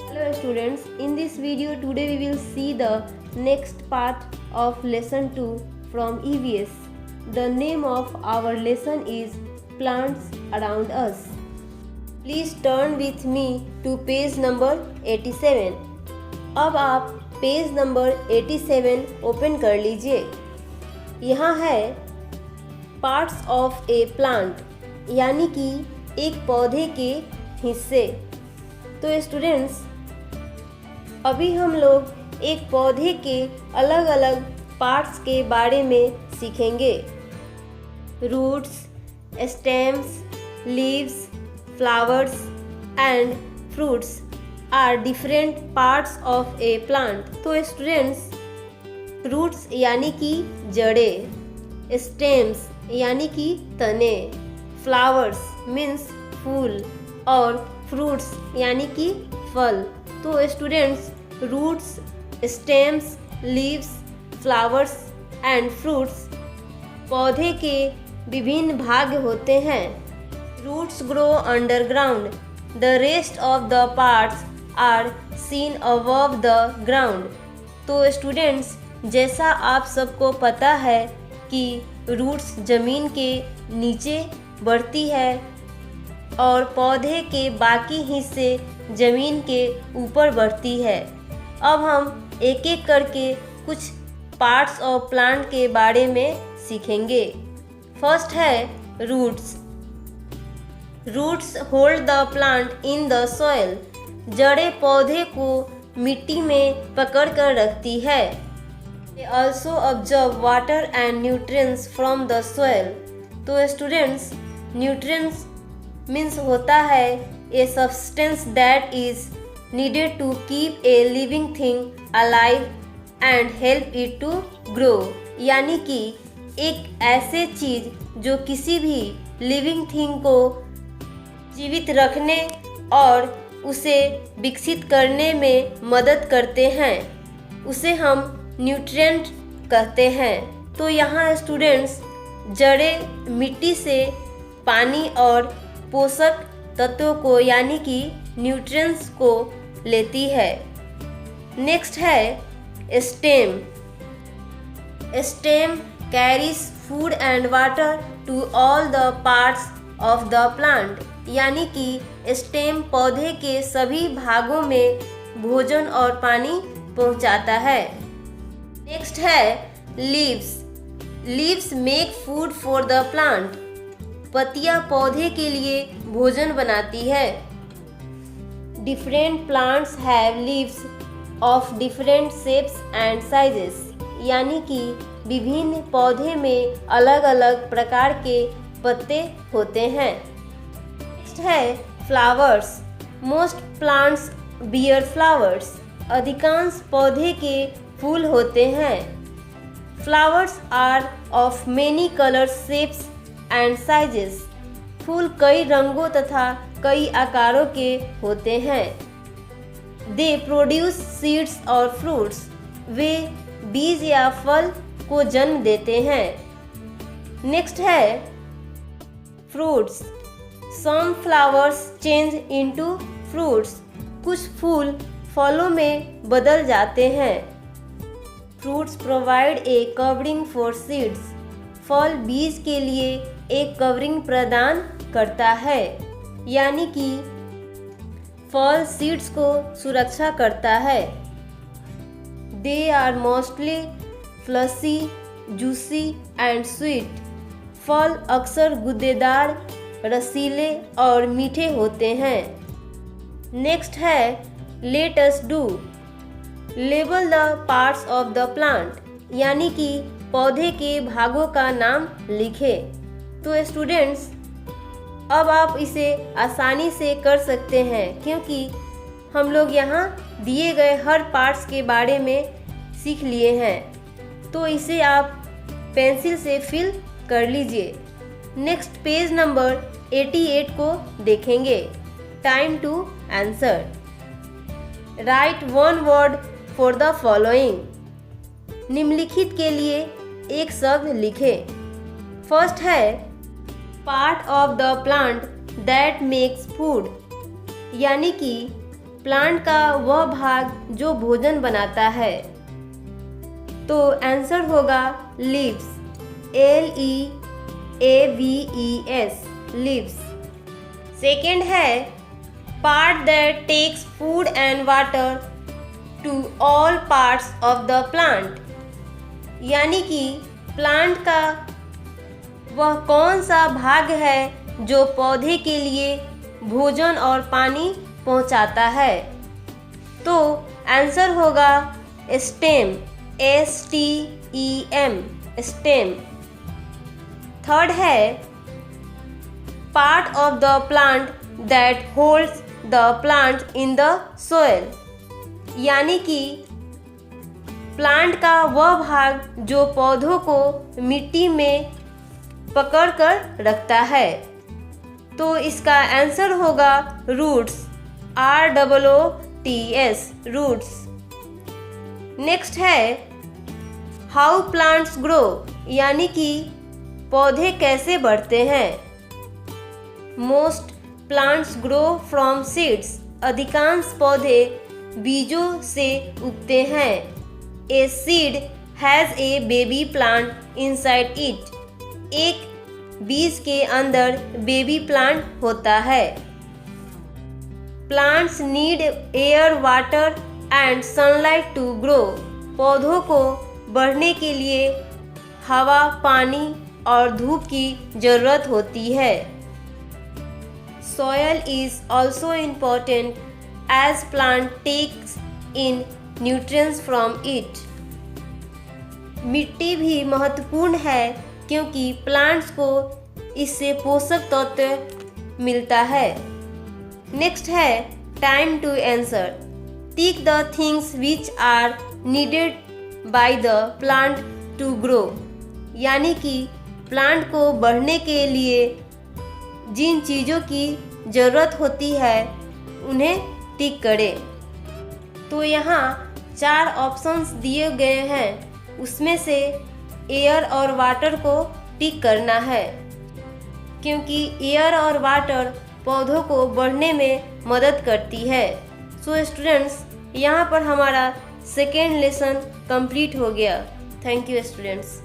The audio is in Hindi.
Hello students, in this video today we will see the next part of lesson 2 from EVS. The name of our lesson is Plants Around Us. Please turn with me to page number 87. अब आप पेज नंबर 87 ओपन कर लीजिए। यहाँ है पार्ट्स ऑफ ए प्लांट यानी कि एक पौधे के हिस्से। तो स्टूडेंट्स अभी हम लोग एक पौधे के अलग अलग पार्ट्स के बारे में सीखेंगे। Roots, stems, leaves, flowers and fruits are different parts of a plant. तो स्टूडेंट्स रूट्स यानी कि जड़ें, स्टेम्स यानी कि तने, फ्लावर्स मीन्स फूल और फ्रूट्स यानी कि फल। तो students roots, stems, leaves, flowers and fruits पौधे के विभिन्न भाग होते हैं। Roots grow underground, the rest of the parts are seen above the ground. तो स्टूडेंट्स जैसा आप सबको पता है कि रूट्स ज़मीन के नीचे बढ़ती है और पौधे के बाकी हिस्से ज़मीन के ऊपर बढ़ती है। अब हम एक एक करके कुछ पार्ट्स ऑफ प्लांट के बारे में सीखेंगे। फर्स्ट है roots. Roots hold the plant in the soil, जड़ें पौधे को मिट्टी में पकड़ कर रखती है। They also absorb water and nutrients from the soil. तो स्टूडेंट्स न्यूट्रिएंट्स मीन्स होता है a substance that is needed to keep a living thing alive and help it to grow, यानी कि एक ऐसे चीज़ जो किसी भी लिविंग थिंग को जीवित रखने और उसे विकसित करने में मदद करते हैं, उसे हम न्यूट्रिएंट कहते हैं। तो यहाँ स्टूडेंट्स जड़ें मिट्टी से पानी और पोषक तत्वों को यानी कि न्यूट्रिएंट्स को लेती है। नेक्स्ट है stem. Stem carries food and water to all the parts of the plant, यानी कि स्टेम पौधे के सभी भागों में भोजन और पानी पहुंचाता है। नेक्स्ट है leaves. Leaves make food for the plant, पत्तियां पौधे के लिए भोजन बनाती है। Different plants have leaves of different shapes and sizes, यानी कि विभिन्न पौधे में अलग अलग प्रकार के पत्ते होते हैं। नेक्स्ट है flowers. Most plants bear flowers, अधिकांश पौधे के फूल होते हैं। Flowers are of many colours, shapes and sizes, फूल कई रंगों तथा कई आकारों के होते हैं। दे प्रोड्यूस सीड्स और फ्रूट्स, वे बीज या फल को जन्म देते हैं। नेक्स्ट है fruits. Some flowers change into fruits, कुछ फूल फलों में बदल जाते हैं। Fruits provide a covering for seeds, फल बीज के लिए एक कवरिंग प्रदान करता है, यानी कि फल सीड्स को सुरक्षा करता है। They are mostly fleshy, juicy and sweet, फल अक्सर गूदेदार, रसीले और मीठे होते हैं। नेक्स्ट है let us do. Label the parts of the plant, यानी कि पौधे के भागों का नाम लिखें। तो स्टूडेंट्स अब आप इसे आसानी से कर सकते हैं क्योंकि हम लोग यहाँ दिए गए हर पार्ट्स के बारे में सीख लिए हैं। तो इसे आप पेंसिल से फिल कर लीजिए। नेक्स्ट पेज नंबर 88 को देखेंगे। Time to answer. Write one word for the following. निम्नलिखित के लिए एक शब्द लिखें। फर्स्ट है part of the plant that makes food, यानी कि प्लांट का वह भाग जो भोजन बनाता है। तो आंसर होगा लीव्स, LEAVES, लीव्स। सेकेंड है part that takes food and water to all parts of the plant, यानी कि प्लांट का वह कौन सा भाग है जो पौधे के लिए भोजन और पानी पहुंचाता है। तो आंसर होगा स्टेम, STEM, स्टेम। थर्ड है part of the plant that holds the plant in the soil, यानी कि प्लांट का वह भाग जो पौधों को मिट्टी में पकड़ कर रखता है। तो इसका आंसर होगा रूट्स, ROOTS, रूट्स। नेक्स्ट है हाउ प्लांट्स ग्रो, यानी कि पौधे कैसे बढ़ते हैं। Most plants grow from seeds, अधिकांश पौधे बीजों से उगते हैं। A seed has a baby plant inside it, एक बीज के अंदर बेबी प्लांट होता है। Plants need air, water and sunlight to grow, पौधों को बढ़ने के लिए हवा, पानी और धूप की जरूरत होती है। Soil is also important as plant takes in nutrients from it. मिट्टी भी महत्वपूर्ण है क्योंकि प्लांट्स को इससे पोषक तत्व मिलता है। नेक्स्ट है time to answer. Tick the things which are needed by the plant to grow, यानी कि प्लांट को बढ़ने के लिए जिन चीज़ों की ज़रूरत होती है उन्हें टिक करें। तो यहाँ 4 ऑप्शंस दिए गए हैं, उसमें से एयर और वाटर को टिक करना है क्योंकि एयर और वाटर पौधों को बढ़ने में मदद करती है। सो स्टूडेंट्स, यहाँ पर हमारा सेकेंड लेसन कंप्लीट हो गया। Thank you students.